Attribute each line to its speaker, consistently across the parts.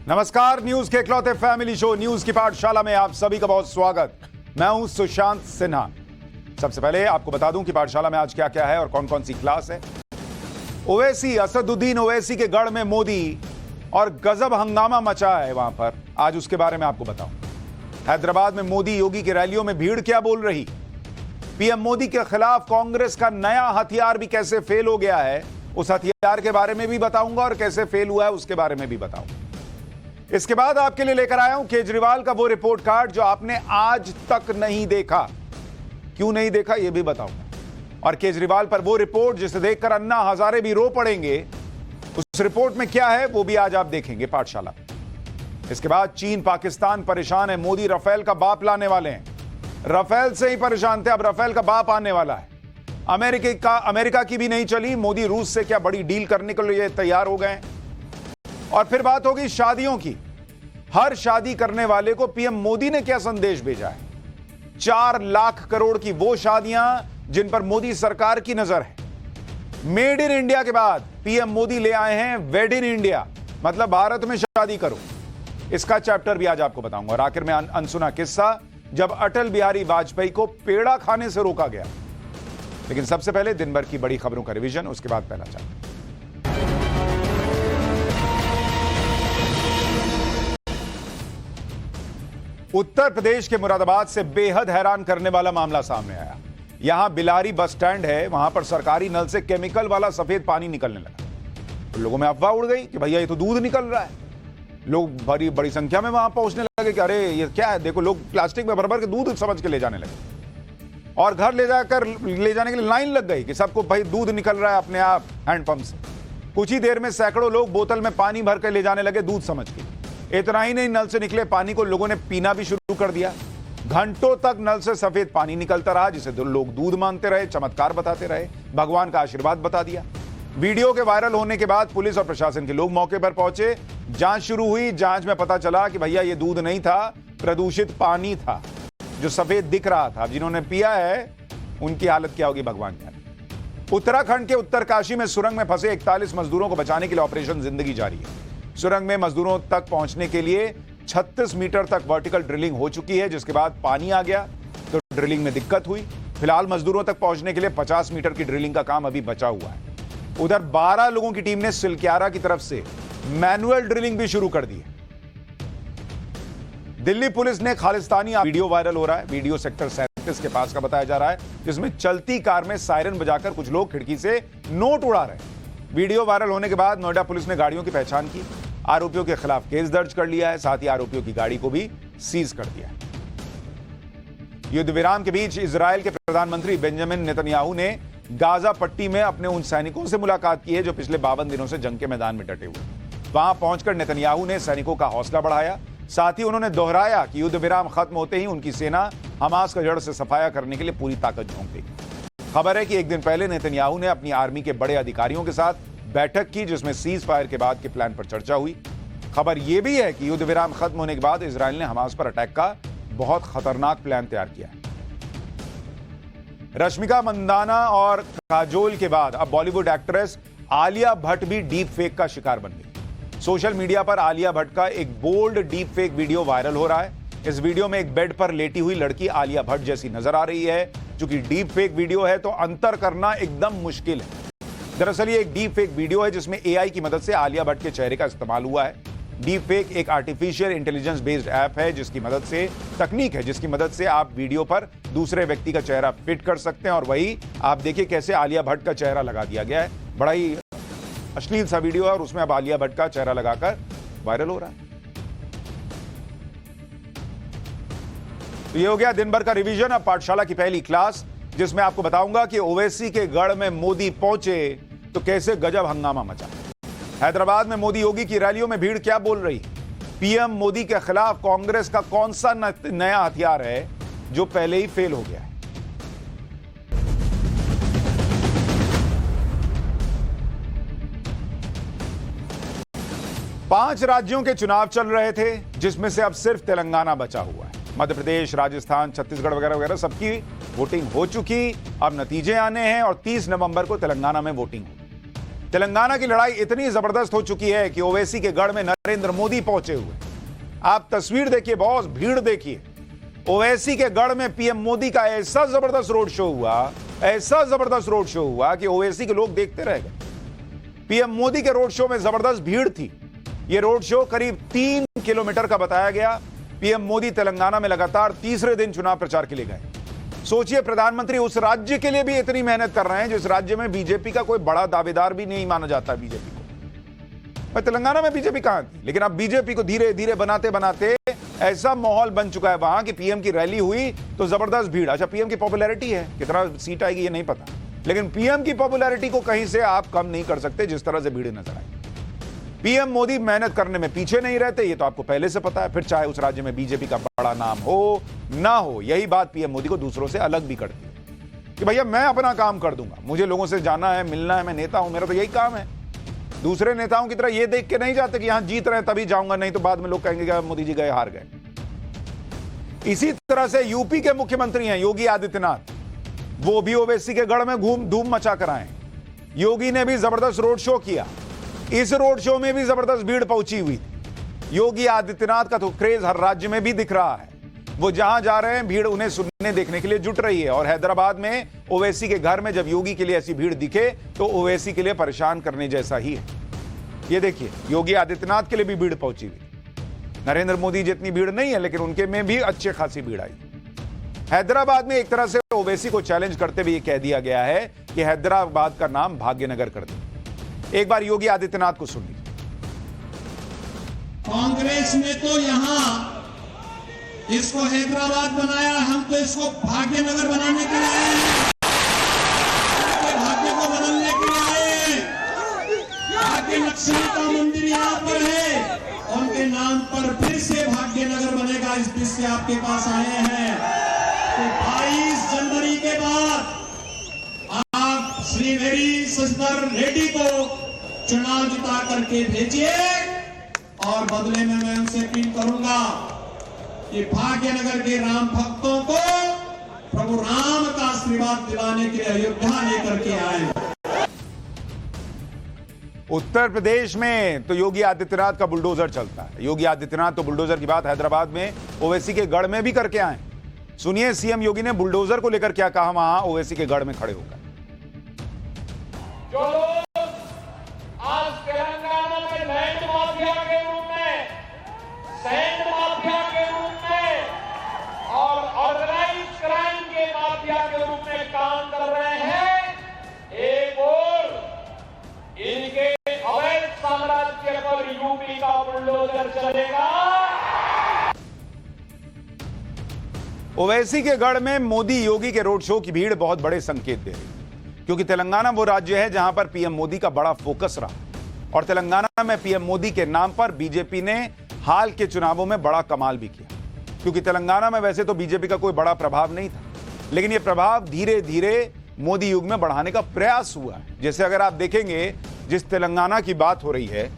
Speaker 1: नमस्कार, न्यूज के इकलौते फैमिली शो न्यूज की पाठशाला में आप सभी का बहुत स्वागत। मैं हूं सुशांत सिन्हा। सबसे पहले आपको बता दूं कि पाठशाला में आज क्या क्या है और कौन कौन सी क्लास है। ओवैसी, असदुद्दीन ओवैसी के गढ़ में मोदी और गजब हंगामा मचा है वहां पर, आज उसके बारे में आपको बताऊं। हैदराबाद में मोदी योगी की रैलियों में भीड़ क्या बोल रही, पीएम मोदी के खिलाफ कांग्रेस का नया हथियार भी कैसे फेल हो गया है, उस हथियार के बारे में भी बताऊंगा और कैसे फेल हुआ है उसके बारे में भी बताऊंगा। इसके बाद आपके लिए लेकर आया हूं केजरीवाल का वो रिपोर्ट कार्ड जो आपने आज तक नहीं देखा। क्यों नहीं देखा यह भी बताऊंगा। और केजरीवाल पर वो रिपोर्ट जिसे देखकर अन्ना हजारे भी रो पड़ेंगे, उस रिपोर्ट में क्या है वो भी आज आप देखेंगे पाठशाला। इसके बाद चीन पाकिस्तान परेशान है, मोदी राफेल का बाप लाने वाले हैं। राफेल से ही परेशान थे, अब राफेल का बाप आने वाला है। अमेरिका की भी नहीं चली, मोदी रूस से क्या बड़ी डील करने के लिए तैयार हो गए। और फिर बात होगी शादियों की। हर शादी करने वाले को पीएम मोदी ने क्या संदेश भेजा है। 4 लाख करोड़ की वो शादियां जिन पर मोदी सरकार की नजर है। मेड इन इंडिया के बाद पीएम मोदी ले आए हैं वेड इन इंडिया, मतलब भारत में शादी करो। इसका चैप्टर भी आज आपको बताऊंगा। और आखिर में अनसुना किस्सा जब अटल बिहारी वाजपेयी को पेड़ा खाने से रोका गया। लेकिन सबसे पहले दिन भर की बड़ी खबरों का रिवीजन, उसके बाद पहला चैप्टर। उत्तर प्रदेश के मुरादाबाद से बेहद हैरान करने वाला मामला सामने आया। यहां बिलारी बस स्टैंड है, वहां पर सरकारी नल से केमिकल वाला सफेद पानी निकलने लगा। तो लोगों में अफवाह उड़ गई कि भैया ये तो दूध निकल रहा है। लोग बड़ी संख्या में वहां पहुंचने लगे कि अरे ये क्या है, देखो। लोग प्लास्टिक में भर भर के दूध समझ के ले जाने लगे और घर ले जाने के लिए लाइन लग गई कि सबको भाई दूध निकल रहा है अपने आप हैंडपंप से। कुछ ही देर में सैकड़ों लोग बोतल में पानी भर के ले जाने लगे दूध समझ के। इतना ही नहीं, नल से निकले पानी को लोगों ने पीना भी शुरू कर दिया। घंटों तक नल से सफेद पानी निकलता रहा, जिसे लोग दूध मानते रहे, चमत्कार बताते रहे, भगवान का आशीर्वाद बता दिया। वीडियो के वायरल होने के बाद पुलिस और प्रशासन के लोग मौके पर पहुंचे। जांच शुरू हुई। जांच में पता चला कि भैया ये दूध नहीं था, प्रदूषित पानी था जो सफेद दिख रहा था। जिन्होंने पिया है उनकी हालत क्या होगी भगवान जाने। उत्तराखंड के उत्तरकाशी में सुरंग में फंसे 41 मजदूरों को बचाने के लिए ऑपरेशन जिंदगी जारी है। सुरंग में मजदूरों तक पहुंचने के लिए 36 मीटर तक वर्टिकल ड्रिलिंग हो चुकी है, जिसके बाद पानी आ गया तो ड्रिलिंग में दिक्कत हुई। फिलहाल मजदूरों तक पहुंचने के लिए 50 मीटर की ड्रिलिंग का काम अभी बचा हुआ है। उधर 12 लोगों की टीम ने सिलक्यारा की तरफ से मैनुअल ड्रिलिंग भी शुरू कर दी है। दिल्ली पुलिस ने खालिस्तानी वीडियो वायरल हो रहा है, वीडियो सेक्टर 37 के पास का बताया जा रहा है, जिसमें चलती कार में सायरन बजाकर कुछ लोग खिड़की से नोट उड़ा रहे हैं। वीडियो वायरल होने के बाद नोएडा पुलिस ने गाड़ियों की पहचान की, आरोपियों के खिलाफ केस दर्ज कर लिया है, साथ ही आरोपियों की गाड़ी को भी सीज कर दिया है। युद्ध विराम के बीच इजरायल के प्रधानमंत्री बेंजामिन नेतन्याहू ने गाजा पट्टी में अपने उन सैनिकों से मुलाकात की है जो पिछले 52 दिनों से जंग के मैदान में डटे हुए। वहां पहुंचकर नेतन्याहू ने सैनिकों का हौसला बढ़ाया। साथ ही उन्होंने दोहराया कि युद्ध विराम खत्म होते ही उनकी सेना हमास का जड़ से सफाया करने के लिए पूरी ताकत झोंक देगी। खबर है कि एक दिन पहले नेतन्याहू ने अपनी आर्मी के बड़े अधिकारियों के साथ बैठक की, जिसमें सीज फायर के बाद के प्लान पर चर्चा हुई। खबर यह भी है कि युद्ध विराम खत्म होने के बाद इजराइल ने हमास पर अटैक का बहुत खतरनाक प्लान तैयार किया है। रश्मिका मंदाना और काजोल के बाद अब बॉलीवुड एक्ट्रेस आलिया भट्ट भी डीप फेक का शिकार बन गई। सोशल मीडिया पर आलिया भट्ट का एक bold deep fake video viral हो रहा है। इस वीडियो में एक बेड पर लेटी हुई लड़की आलिया भट्ट जैसी नजर आ रही है। चूंकि डीप फेक वीडियो है तो अंतर करना एकदम मुश्किल है। दरअसल ये एक डीप फेक वीडियो है जिसमें एआई की मदद से आलिया भट्ट के चेहरे का इस्तेमाल हुआ है। डीप फेक एक आर्टिफिशियल इंटेलिजेंस बेस्ड ऐप है जिसकी मदद से आप वीडियो पर दूसरे व्यक्ति का चेहरा फिट कर सकते हैं। और वही आप देखिए कैसे आलिया भट्ट का चेहरा लगा दिया गया है। बड़ा ही अश्लील सा वीडियो है और उसमें अब आलिया भट्ट का चेहरा लगाकर वायरल हो रहा है। तो ये हो गया दिन भर का रिवीजन। अब पाठशाला की पहली क्लास, जिसमें आपको बताऊंगा कि ओवैसी के गढ़ में मोदी पहुंचे तो कैसे गजब हंगामा मचा। हैदराबाद में मोदी योगी की रैलियों में भीड़ क्या बोल रही, पीएम मोदी के खिलाफ कांग्रेस का कौन सा नया हथियार है जो पहले ही फेल हो गया है। 5 राज्यों के चुनाव चल रहे थे, जिसमें से अब सिर्फ तेलंगाना बचा हुआ है। मध्य प्रदेश, राजस्थान, छत्तीसगढ़ वगैरह वगैरह सबकी वोटिंग हो चुकी। अब नतीजे आने हैं और 30 नवंबर को तेलंगाना में वोटिंग होगी। तेलंगाना की लड़ाई इतनी जबरदस्त हो चुकी है कि ओवैसी के गढ़ में नरेंद्र मोदी पहुंचे हुए। आप तस्वीर देखिए बॉस, भीड़ देखिए। ओवैसी के गढ़ में पीएम मोदी का ऐसा जबरदस्त रोड शो हुआ, ऐसा जबरदस्त रोड शो हुआ कि ओवैसी के लोग देखते रह गए। पीएम मोदी के रोड शो में जबरदस्त भीड़ थी। यह रोड शो करीब 3 किलोमीटर का बताया गया। पीएम मोदी तेलंगाना में लगातार तीसरे दिन चुनाव प्रचार के लिए गए। सोचिए, प्रधानमंत्री उस राज्य के लिए भी इतनी मेहनत कर रहे हैं जिस राज्य में बीजेपी का कोई बड़ा दावेदार भी नहीं माना जाता बीजेपी को। पर तेलंगाना में बीजेपी कहां थी, लेकिन अब बीजेपी को धीरे धीरे बनाते बनाते ऐसा माहौल बन चुका है वहां कि पीएम की रैली हुई तो जबरदस्त भीड़। अच्छा, पीएम की पॉपुलैरिटी है, कितना सीट आएगी ये नहीं पता, लेकिन पीएम की पॉपुलैरिटी को कहीं से आप कम नहीं कर सकते जिस तरह से भीड़ नजर आई। पीएम मोदी मेहनत करने में पीछे नहीं रहते, ये तो आपको पहले से पता है। फिर चाहे उस राज्य में बीजेपी का बड़ा नाम हो ना हो, यही बात पीएम मोदी को दूसरों से अलग भी करती है कि भैया मैं अपना काम कर दूंगा, मुझे लोगों से जाना है, मिलना है, मैं नेता हूं, मेरा तो यही काम है। दूसरे नेताओं की तरह ये देख के नहीं जाते कि यहां जीत रहे हैं तभी जाऊंगा, नहीं तो बाद में लोग कहेंगे कि मोदी जी गए, हार गए। इसी तरह से यूपी के मुख्यमंत्री हैं योगी आदित्यनाथ, वो भी ओवैसी के गढ़ में धूम मचा कर आए। योगी ने भी जबरदस्त रोड शो किया। इस रोड शो में भी जबरदस्त भीड़ पहुंची हुई थी। योगी आदित्यनाथ का तो क्रेज हर राज्य में भी दिख रहा है। वो जहां जा रहे हैं भीड़ उन्हें सुनने देखने के लिए जुट रही है। और हैदराबाद में ओवैसी के घर में जब योगी के लिए ऐसी भीड़ दिखे तो ओवैसी के लिए परेशान करने जैसा ही है। ये देखिए, योगी आदित्यनाथ के लिए भी भीड़ पहुंची हुई। नरेंद्र मोदी जितनी भीड़ नहीं है, लेकिन उनके में भी अच्छी खासी भीड़ आई। हैदराबाद में एक तरह से ओवैसी को चैलेंज करते हुए यह कह दिया गया है कि हैदराबाद का नाम भाग्यनगर कर दे। एक बार योगी आदित्यनाथ को सुन लीजिए।
Speaker 2: कांग्रेस ने तो यहां इसको हैदराबाद बनाया, हम तो इसको भाग्यनगर बनाने के लिए आए हैं। भाग्य को बदलने के लिए आए हैं। भाग्य लक्ष्मी का मंदिर यहां पर है, उनके नाम पर फिर से भाग्यनगर बनेगा। इस देश से आपके पास आए हैं तो 22 जनवरी के बाद आप श्री मेरी सिस्टर रेड्डी को चुनाव जिता करके भेजिए और बदले में मैं उनसे अपील करूंगा कि भाग्यनगर के राम भक्तों को प्रभु राम का आशीर्वाद दिलाने के लिए अयोध्या लेकर के आए।
Speaker 1: उत्तर प्रदेश में तो योगी आदित्यनाथ का बुलडोजर चलता है। योगी आदित्यनाथ तो बुलडोजर की बात हैदराबाद में ओवैसी के गढ़ में भी करके आए। सुनिए सीएम योगी ने बुलडोजर को लेकर क्या कहा वहां ओवैसी के गढ़ में खड़े होकर।
Speaker 3: जो लोग आज तेलंगाना में लैंड माफिया के रूप में, सैंड माफिया के रूप में और ऑर्गेनाइज क्राइम के माफिया के रूप में काम कर रहे हैं, एक और इनके अवैध साम्राज्य पर यूपी का बुलडोजर चलेगा।
Speaker 1: ओवैसी के गढ़ में मोदी योगी के रोड शो की भीड़ बहुत बड़े संकेत दे रही है, क्योंकि तेलंगाना वो राज्य है जहां पर पीएम मोदी का बड़ा फोकस रहा। और तेलंगाना में पीएम मोदी के नाम पर बीजेपी ने हाल के चुनावों में बड़ा कमाल भी किया, क्योंकि तेलंगाना में वैसे तो बीजेपी का कोई बड़ा प्रभाव नहीं था, लेकिन यह प्रभाव धीरे धीरे मोदी युग में बढ़ाने का प्रयास हुआ है। जैसे अगर आप देखेंगे जिस तेलंगाना की बात हो रही है,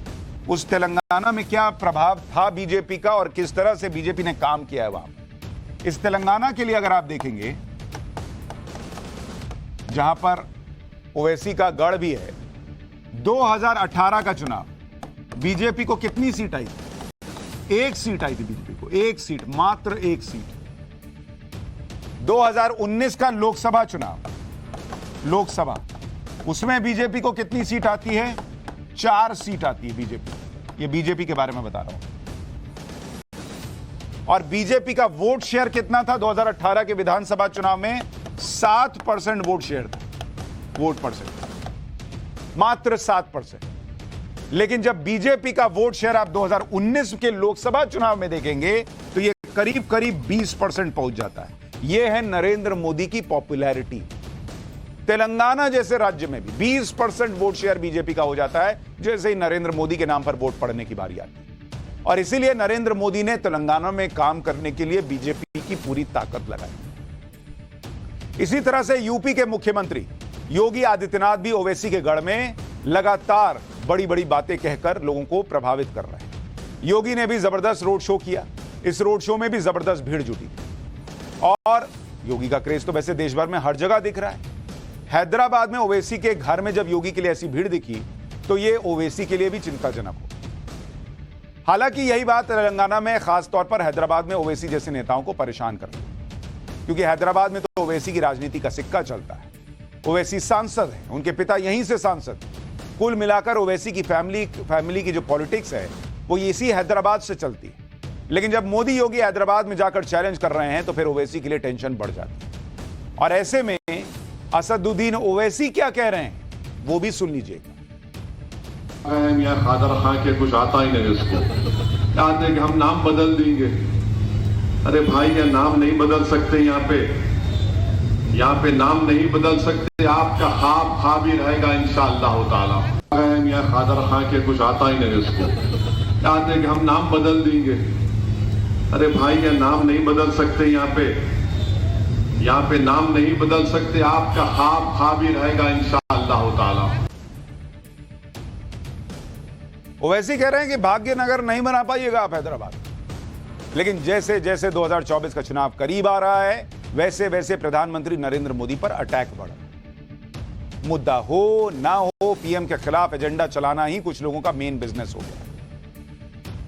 Speaker 1: उस तेलंगाना में क्या प्रभाव था बीजेपी का और किस तरह से बीजेपी ने काम किया है वहां। इस तेलंगाना के लिए अगर आप देखेंगे जहां पर ओवैसी का गढ़ भी है, 2018 का चुनाव बीजेपी को कितनी सीट आई थी? 1 सीट आई थी बीजेपी को, 1 सीट, मात्र 1 सीट। 2019 का लोकसभा चुनाव, लोकसभा, उसमें बीजेपी को कितनी सीट आती है? 4 सीट आती है बीजेपी। ये बीजेपी के बारे में बता रहा हूं। और बीजेपी का वोट शेयर कितना था 2018 के विधानसभा चुनाव में? 7% वोट शेयर था, वोट परसेंट, मात्र 7%। लेकिन जब बीजेपी का वोट शेयर आप 2019 के लोकसभा चुनाव में देखेंगे तो यह करीब करीब 20% पहुंच जाता है। यह है नरेंद्र मोदी की पॉपुलैरिटी। तेलंगाना जैसे राज्य में भी 20% वोट शेयर बीजेपी का हो जाता है जैसे ही नरेंद्र मोदी के नाम पर वोट पड़ने की बारी आती है। और इसीलिए नरेंद्र मोदी ने तेलंगाना में काम करने के लिए बीजेपी की पूरी ताकत लगाई। इसी तरह से यूपी के मुख्यमंत्री योगी आदित्यनाथ भी ओवैसी के गढ़ में लगातार बड़ी बड़ी बातें कहकर लोगों को प्रभावित कर रहे हैं। योगी ने भी जबरदस्त रोड शो किया। इस रोड शो में भी जबरदस्त भीड़ जुटी और योगी का क्रेज तो वैसे देश भर में हर जगह दिख रहा है। हैदराबाद में ओवैसी के घर में जब योगी के लिए ऐसी भीड़ दिखी तो ये ओवैसी के लिए भी चिंताजनक हो। हालांकि यही बात तेलंगाना में खासतौर पर हैदराबाद में ओवैसी जैसे नेताओं को परेशान करती है, क्योंकि हैदराबाद में तो ओवैसी की राजनीति का सिक्का चलता है। ओवैसी सांसद हैं, उनके पिता यहीं से सांसद। कुल मिलाकर ओवैसी की फैमिली की जो पॉलिटिक्स है वो इसी हैदराबाद से चलती है। लेकिन जब मोदी योगी हैदराबाद में जाकर चैलेंज कर रहे हैं तो फिर ओवैसी के लिए टेंशन बढ़ जाती है। और ऐसे में असदुद्दीन ओवैसी क्या कह रहे हैं वो भी सुन लीजिएगा।
Speaker 4: मियां खादर खां के कुछ आता ही नहीं उसको, कहते कि हम नाम बदल देंगे। अरे भाई ये नाम नहीं बदल सकते, यहाँ पे नाम नहीं बदल सकते। आपका ख्वाब ही रहेगा इंशाअल्लाह ताला। मियां खादर खां के कुछ आता ही नहीं उसको, कहते कि हम नाम बदल देंगे। अरे भाई ये नाम नहीं बदल सकते, यहाँ पे नाम नहीं बदल सकते। आपका ख्वाब ही रहेगा इंशाअल्लाह ताला।
Speaker 1: ओवैसी कह रहे हैं कि भाग्यनगर नहीं बना पाइएगा आप हैदराबाद, लेकिन जैसे जैसे 2024 का चुनाव करीब आ रहा है वैसे वैसे प्रधानमंत्री नरेंद्र मोदी पर अटैक बढ़ रहा है। मुद्दा हो ना हो, पीएम के खिलाफ एजेंडा चलाना ही कुछ लोगों का मेन बिजनेस हो गया।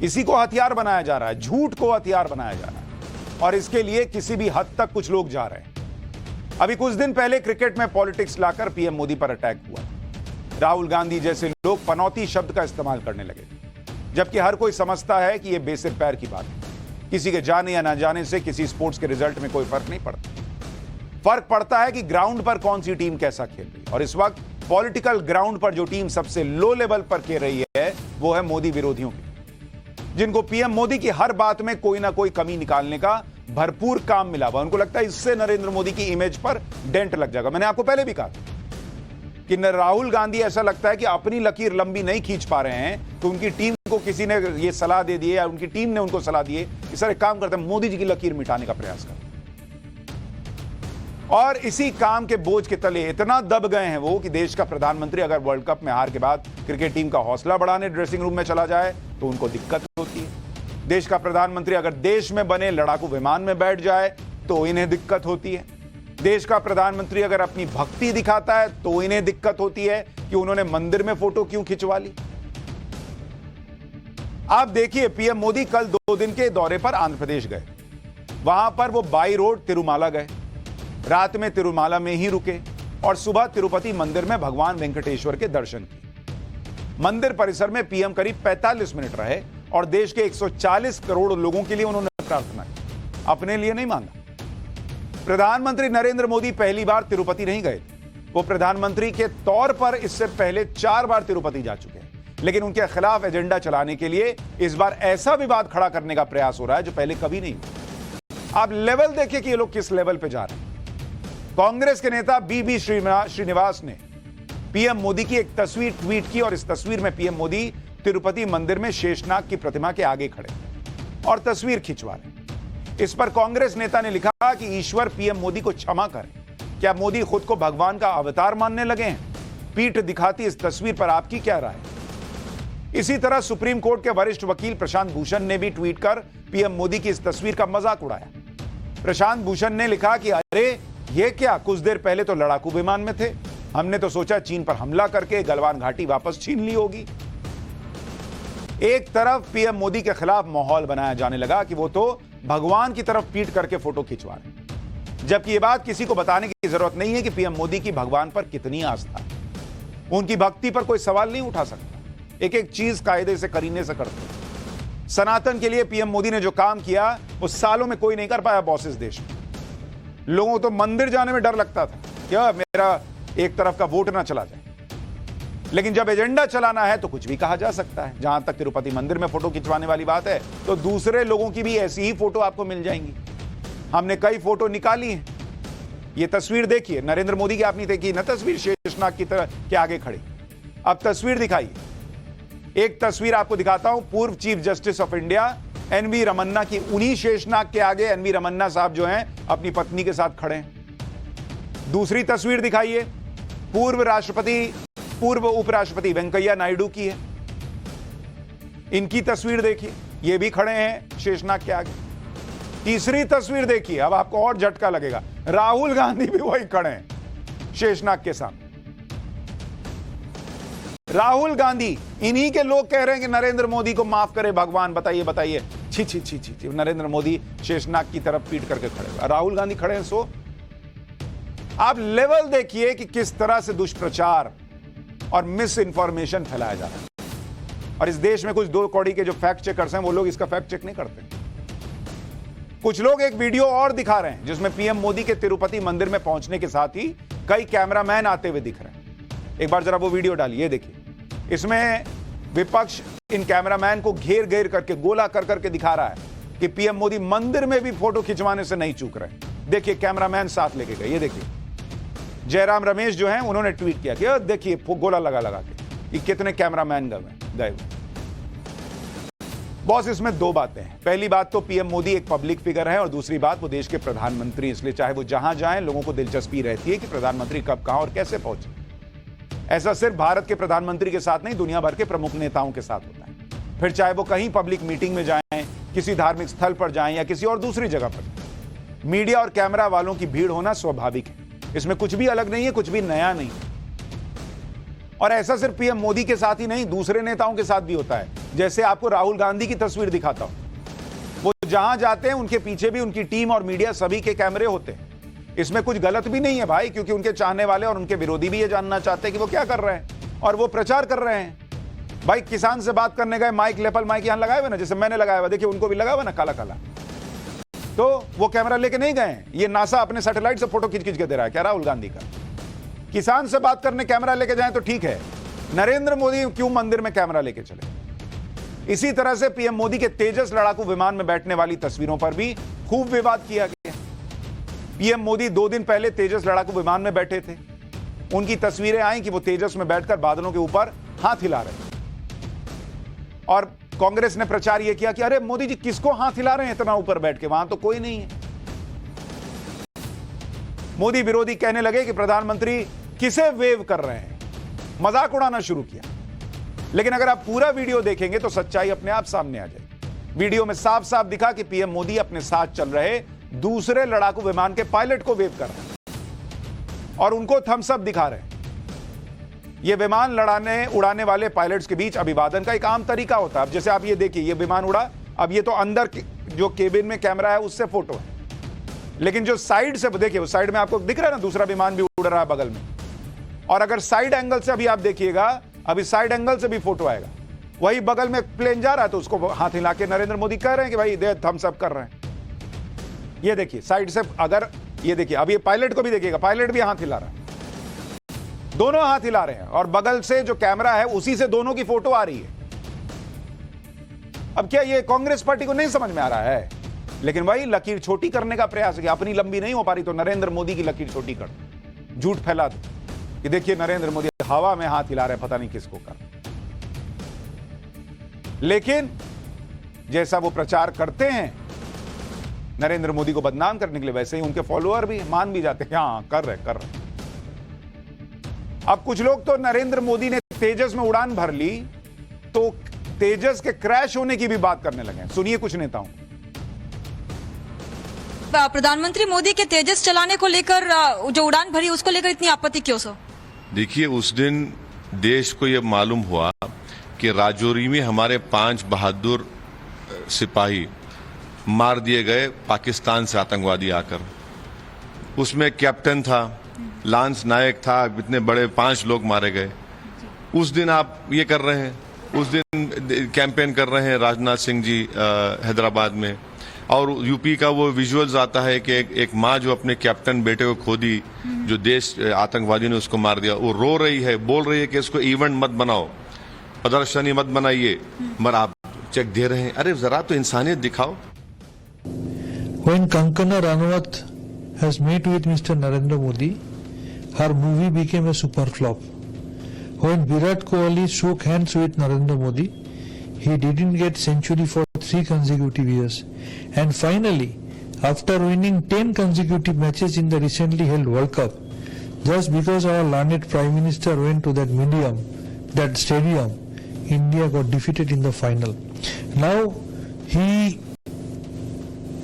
Speaker 1: इसी को हथियार बनाया जा रहा है, झूठ को हथियार बनाया जा रहा है, और इसके लिए किसी भी हद तक कुछ लोग जा रहे हैं। अभी कुछ दिन पहले क्रिकेट में पॉलिटिक्स लाकर पीएम मोदी पर अटैक हुआ। राहुल गांधी जैसे लोग पनौती शब्द का इस्तेमाल करने लगे, जबकि हर कोई समझता है कि यह बेसिर पैर की बात है। किसी के जाने या ना जाने से किसी स्पोर्ट्स के रिजल्ट में कोई फर्क नहीं पड़ता। फर्क पड़ता है कि ग्राउंड पर कौन सी टीम कैसा खेल रही है, और इस वक्त पॉलिटिकल ग्राउंड पर जो टीम सबसे लो लेवल पर खेल रही है वो है मोदी विरोधियों की, जिनको पीएम मोदी की हर बात में कोई ना कोई कमी निकालने का भरपूर काम मिला हुआ। उनको लगता है इससे नरेंद्र मोदी की इमेज पर डेंट लग जाएगा। मैंने आपको पहले भी कहा कि राहुल गांधी ऐसा लगता है कि अपनी लकीर लंबी नहीं खींच पा रहे हैं, तो उनकी टीम को किसी ने ये सलाह दे दी है या उनकी टीम ने उनको सलाह दी है कि सर एक काम करते हैं, मोदी जी की लकीर मिटाने का प्रयास करें। और इसी काम के बोझ के तले इतना दब गए हैं वो कि देश का प्रधानमंत्री अगर वर्ल्ड कप में हार के बाद क्रिकेट टीम का हौसला बढ़ाने ड्रेसिंग रूम में चला जाए तो उनको दिक्कत होती है। देश का प्रधानमंत्री अगर देश में बने लड़ाकू विमान में बैठ जाए तो इन्हें दिक्कत होती है। देश का प्रधानमंत्री अगर अपनी भक्ति दिखाता है तो इन्हें दिक्कत होती है कि उन्होंने मंदिर में फोटो क्यों खिंचवा ली। आप देखिए, पीएम मोदी कल 2 दिन के दौरे पर आंध्र प्रदेश गए। वहां पर वो बाई रोड तिरुमाला गए, रात में तिरुमाला में ही रुके और सुबह तिरुपति मंदिर में भगवान वेंकटेश्वर के दर्शन किए। मंदिर परिसर में पीएम करीब 45 मिनट रहे और देश के 140 करोड़ लोगों के लिए उन्होंने प्रार्थना की, अपने लिए नहीं मांगा। प्रधानमंत्री नरेंद्र मोदी पहली बार तिरुपति नहीं गए, वो प्रधानमंत्री के तौर पर इससे पहले 4 बार तिरुपति जा चुके हैं, लेकिन उनके खिलाफ एजेंडा चलाने के लिए इस बार ऐसा विवाद खड़ा करने का प्रयास हो रहा है जो पहले कभी नहीं हुआ। आप लेवल देखिए कि ये लोग किस लेवल पे जा रहे हैं। कांग्रेस के नेता बीबी श्रीनिवास ने पीएम मोदी की एक तस्वीर ट्वीट की और इस तस्वीर में पीएम मोदी तिरुपति मंदिर में शेषनाग की प्रतिमा के आगे खड़े और तस्वीर खिंचवा रहे। इस पर कांग्रेस नेता ने लिखा कि ईश्वर पीएम मोदी को क्षमा करें, क्या मोदी खुद को भगवान का अवतार मानने लगे हैं? पीठ दिखाती इस तस्वीर पर आपकी क्या राय? इसी तरह सुप्रीम कोर्ट के वरिष्ठ वकील प्रशांत भूषण ने भी ट्वीट कर पीएम मोदी की इस तस्वीर का मजाक उड़ाया। प्रशांत भूषण ने लिखा कि अरे ये क्या, कुछ देर पहले तो लड़ाकू विमान में थे, हमने तो सोचा चीन पर हमला करके गलवान घाटी वापस छीन ली होगी। एक तरफ पीएम मोदी के खिलाफ माहौल बनाया जाने लगा कि वो तो भगवान की तरफ पीट करके फोटो खिंचवा रहे, जबकि ये बात किसी को बताने की जरूरत नहीं है कि पीएम मोदी की भगवान पर कितनी आस्था है। उनकी भक्ति पर कोई सवाल नहीं उठा सकता। एक एक चीज कायदे से करीने से करते। सनातन के लिए पीएम मोदी ने जो काम किया वो सालों में कोई नहीं कर पाया बॉस इस देश में। लोगों को तो मंदिर जाने में डर लगता था, क्या मेरा एक तरफ का वोट ना चला जाए। लेकिन जब एजेंडा चलाना है तो कुछ भी कहा जा सकता है। जहां तक तिरुपति मंदिर में फोटो खिंचवाने वाली बात है तो दूसरे लोगों की भी ऐसी ही फोटो आपको मिल जाएंगी। हमने कई फोटो निकाली हैं। ये तस्वीर देखिए, नरेंद्र मोदी की आपने देखी ना तस्वीर, शेषनाग की तरह के आगे खड़ी। अब तस्वीर दिखाइए, एक तस्वीर आपको दिखाता हूं। पूर्व chief justice of India NV Ramana की, उन्हीं शेषनाग के आगे एनवी रमन्ना साहब जो हैं अपनी पत्नी के साथ खड़े हैं। दूसरी तस्वीर दिखाइए, पूर्व उपराष्ट्रपति वेंकैया नायडू की है। इनकी तस्वीर देखिए, ये भी खड़े हैं शेषनाग के आगे। तीसरी तस्वीर देखिए, अब आपको और झटका लगेगा, राहुल गांधी भी वही खड़े हैं शेषनाग के सामने। राहुल गांधी, इन्हीं के लोग कह रहे हैं कि नरेंद्र मोदी को माफ करे भगवान। बताइए बताइए, छी छी छी छी छी। नरेंद्र मोदी शेषनाग की तरफ पीट करके खड़े हुए, राहुल गांधी खड़े हैं। सो आप लेवल देखिए कि किस तरह से दुष्प्रचार और मिस इंफॉर्मेशन फैलाया जा रहा है। और इस देश में कुछ 2 कौड़ी के जो फैक्ट चेकर्स हैं, वो लोग इसका फैक्ट चेक नहीं करते। कुछ लोग एक वीडियो और दिखा रहे हैं जिसमें पीएम मोदी के तिरुपति मंदिर में पहुंचने के साथ ही कई कैमरामैन आते हुए दिख रहे हैं। एक बार जरा वो वीडियो डालिए, देखिए। इसमें विपक्ष इन कैमरामैन को घेर घेर करके, गोला कर करके दिखा रहा है कि पीएम मोदी मंदिर में भी फोटो खिंचवाने से नहीं चूक रहे। देखिए, कैमरामैन साथ लेके गए। ये देखिए, जयराम रमेश जो हैं, उन्होंने ट्वीट किया कि देखिए गोला लगा लगा के कि कितने कैमरामैन गए। बॉस, इसमें 2 बातें हैं। पहली बात तो पीएम मोदी एक पब्लिक फिगर है, और दूसरी बात वो देश के प्रधानमंत्री, इसलिए चाहे वो जहां जाएं लोगों को दिलचस्पी रहती है कि प्रधानमंत्री कब, कहां और कैसे पहुंचे। ऐसा सिर्फ भारत के प्रधानमंत्री के साथ नहीं, दुनिया भर के प्रमुख नेताओं के साथ होता है। फिर चाहे वो कहीं पब्लिक मीटिंग में जाएं, किसी धार्मिक स्थल पर जाएं या किसी और दूसरी जगह पर, मीडिया और कैमरा वालों की भीड़ होना स्वाभाविक है। इसमें कुछ भी अलग नहीं है, कुछ भी नया नहीं। और ऐसा सिर्फ पीएम मोदी के साथ ही नहीं, दूसरे नेताओं के साथ भी होता है। जैसे आपको राहुल गांधी की तस्वीर दिखाता हूं, वो जहां जाते हैं उनके पीछे भी उनकी टीम और मीडिया सभी के कैमरे होते हैं। इसमें कुछ गलत भी नहीं है भाई, क्योंकि उनके चाहने वाले और उनके विरोधी भी ये जानना चाहते हैं कि वो क्या कर रहे हैं, और वो प्रचार कर रहे हैं। भाई, किसान से बात करने गए, माइक, लेपल माइक यहां लगाए हुए ना, जैसे मैंने लगाया हुआ, देखिए उनको भी लगा हुआ ना काला काला। तो वो कैमरा लेके नहीं गए, ये नासा अपने सैटेलाइट से फोटो खींच खींच के दे रहा है क्या राहुल गांधी का? किसान से बात करने कैमरा लेके जाएं तो ठीक है, नरेंद्र मोदी क्यों मंदिर में कैमरा लेके चले? इसी तरह से पीएम मोदी के तेजस लड़ाकू विमान में बैठने वाली तस्वीरों पर भी खूब विवाद किया गया। पीएम मोदी 2 दिन पहले तेजस लड़ाकू विमान में बैठे थे। उनकी तस्वीरें आई कि वो तेजस में बैठकर बादलों के ऊपर हाथ हिला रहे हैं, और कांग्रेस ने प्रचार यह किया कि अरे मोदी जी किसको हाथ हिला रहे हैं इतना ऊपर बैठ के, वहां तो कोई नहीं है। मोदी विरोधी कहने लगे कि प्रधानमंत्री किसे वेव कर रहे हैं, मजाक उड़ाना शुरू किया। लेकिन अगर आप पूरा वीडियो देखेंगे तो सच्चाई अपने आप सामने आ जाएगी। वीडियो में साफ साफ दिखा कि पीएम मोदी अपने साथ चल रहे दूसरे लड़ाकू विमान के पायलट को वेव कर रहे हैं और उनको थम्स अप दिखा रहे हैं। यह विमान उड़ाने वाले पायलट्स के बीच अभिवादन का एक आम तरीका होता है। अब जैसे आप ये देखिए, ये विमान उड़ा, अब ये तो अंदर जो केबिन में कैमरा है उससे फोटो है, लेकिन जो साइड से देखिए, उस साइड में आपको दिख रहा है ना, दूसरा विमान भी उड़ रहा है बगल में। और अगर साइड एंगल से अभी आप देखिएगा, अभी साइड एंगल से भी फोटो आएगा, वही बगल में प्लेन जा रहा है तो उसको हाथ हिला के नरेंद्र मोदी कह रहे हैं कि भाई दे थम्स अप कर रहे हैं। ये देखिए साइड से, अगर ये देखिए, अब ये पायलट को भी देखिएगा, पायलट भी हाथ हिला रहा है, दोनों हाथ हिला रहे हैं, और बगल से जो कैमरा है उसी से दोनों की फोटो आ रही है। अब क्या ये कांग्रेस पार्टी को नहीं समझ में आ रहा है? लेकिन वही लकीर छोटी करने का प्रयास है, अपनी लंबी नहीं हो पा रही तो नरेंद्र मोदी की लकीर छोटी कर दो, झूठ फैला दो कि देखिए नरेंद्र मोदी हवा में हाथ हिला रहे, पता नहीं किसको कर। लेकिन जैसा वो प्रचार करते हैं नरेंद्र मोदी को बदनाम करने के लिए, वैसे ही उनके फॉलोअर भी मान भी जाते हैं, हाँ कर रहे। अब कुछ लोग तो नरेंद्र मोदी ने तेजस में उड़ान भर ली तो तेजस के क्रैश होने की भी बात करने लगे। सुनिए कुछ नेताओं।
Speaker 5: प्रधानमंत्री मोदी के तेजस चलाने को लेकर जो उड़ान भरी उसको लेकर इतनी आपत्ति क्यों सर?
Speaker 6: देखिए, उस दिन देश को यह मालूम हुआ कि राजौरी में हमारे 5 बहादुर सिपाही मार दिए गए पाकिस्तान से आतंकवादी आकर। उसमें कैप्टन था, लांस नायक था, इतने बड़े 5 लोग मारे गए। उस दिन आप ये कर रहे हैं, उस दिन कैंपेन कर रहे हैं राजनाथ सिंह जी हैदराबाद में, और यूपी का वो विजुअल्स आता है कि एक माँ जो अपने कैप्टन बेटे को खो दी, जो देश आतंकवादी ने उसको मार दिया, वो रो रही है, बोल रही है कि इसको इवेंट मत बनाओ, प्रदर्शनी मत बनाइए, मगर आप चेक दे रहे हैं। अरे जरा तो इंसानियत दिखाओ।
Speaker 7: When Kankana Ranaut has met with Mr. Narendra Modi, her movie became a super flop. When Virat Kohli shook hands with Narendra Modi, he didn't get century for 3 consecutive years. And finally, after winning 10 consecutive matches in the recently held World Cup, just because our learned Prime Minister went to that stadium, India got defeated in the final. Now,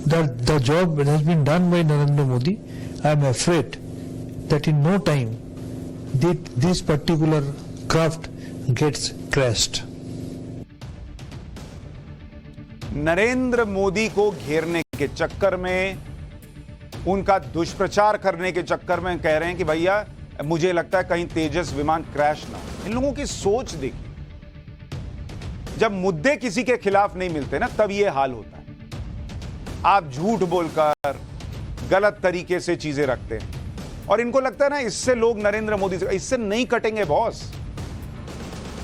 Speaker 7: the job that has been done by Narendra Modi, I am afraid that in no time this particular craft gets crashed.
Speaker 1: Narendra Modi को घेरने के चक्कर में, उनका दुष्प्रचार करने के चक्कर में कह रहे हैं कि भैया मुझे लगता है कहीं तेजस विमान क्रैश ना हो। इन लोगों की सोच देखिए, जब मुद्दे किसी के खिलाफ नहीं मिलते ना, तब ये हाल होता है। आप झूठ बोलकर गलत तरीके से चीजें रखते हैं और इनको लगता है ना इससे लोग नरेंद्र मोदी से, इससे नहीं कटेंगे बॉस।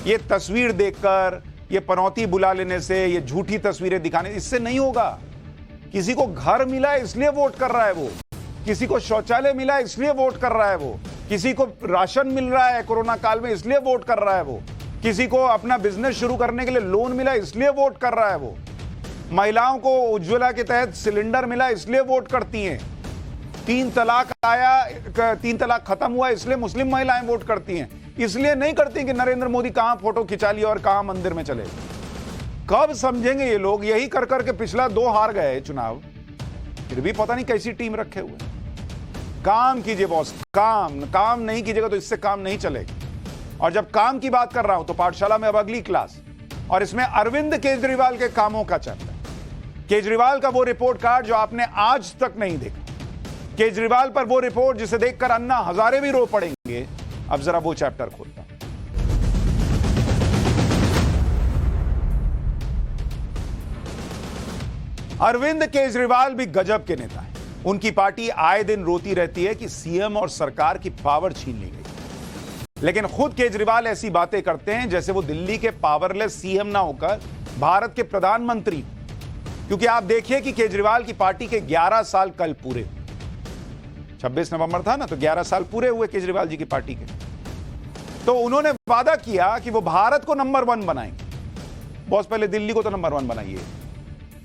Speaker 1: ये तस्वीर देखकर, ये पनौती बुला लेने से, ये झूठी तस्वीरें दिखाने, इससे नहीं होगा। किसी को घर मिला है इसलिए वोट कर रहा है वो, किसी को शौचालय मिला है इसलिए वोट कर रहा है वो, किसी को राशन मिल रहा है कोरोना काल में इसलिए वोट कर रहा है वो, किसी को अपना बिजनेस शुरू करने के लिए लोन मिला इसलिए वोट कर रहा है वो, महिलाओं को उज्ज्वला के तहत सिलेंडर मिला इसलिए वोट करती हैं, 3 तलाक आया, 3 तलाक खत्म हुआ इसलिए मुस्लिम महिलाएं वोट करती हैं, इसलिए नहीं करती कि नरेंद्र मोदी कहां फोटो खिंचा लिया और कहां मंदिर में चले। कब समझेंगे ये लोग? यही कर करके पिछला 2 हार गए चुनाव, फिर भी पता नहीं कैसी टीम रखे हुए। काम कीजिए बॉस, काम नहीं कीजिएगा तो इससे काम नहीं चलेगा। और जब काम की बात कर रहा हूं तो पाठशाला में अब अगली क्लास, और इसमें अरविंद केजरीवाल के कामों का चर्चा। केजरीवाल का वो रिपोर्ट कार्ड जो आपने आज तक नहीं देखा, केजरीवाल पर वो रिपोर्ट जिसे देखकर अन्ना हजारे भी रो पड़ेंगे। अब जरा वो चैप्टर खोलता हूं। अरविंद केजरीवाल भी गजब के नेता हैं। उनकी पार्टी आए दिन रोती रहती है कि सीएम और सरकार की पावर छीन ली गई, लेकिन खुद केजरीवाल ऐसी बातें करते हैं जैसे वो दिल्ली के पावरलेस सीएम ना होकर भारत के प्रधानमंत्री। क्योंकि आप देखिए कि केजरीवाल की पार्टी के 11 साल कल पूरे, 26 नवंबर था ना, तो 11 साल पूरे हुए केजरीवाल जी की पार्टी के। तो उन्होंने वादा किया कि वो भारत को नंबर 1 बनाएंगे। बॉस पहले दिल्ली को तो नंबर 1 बनाइए।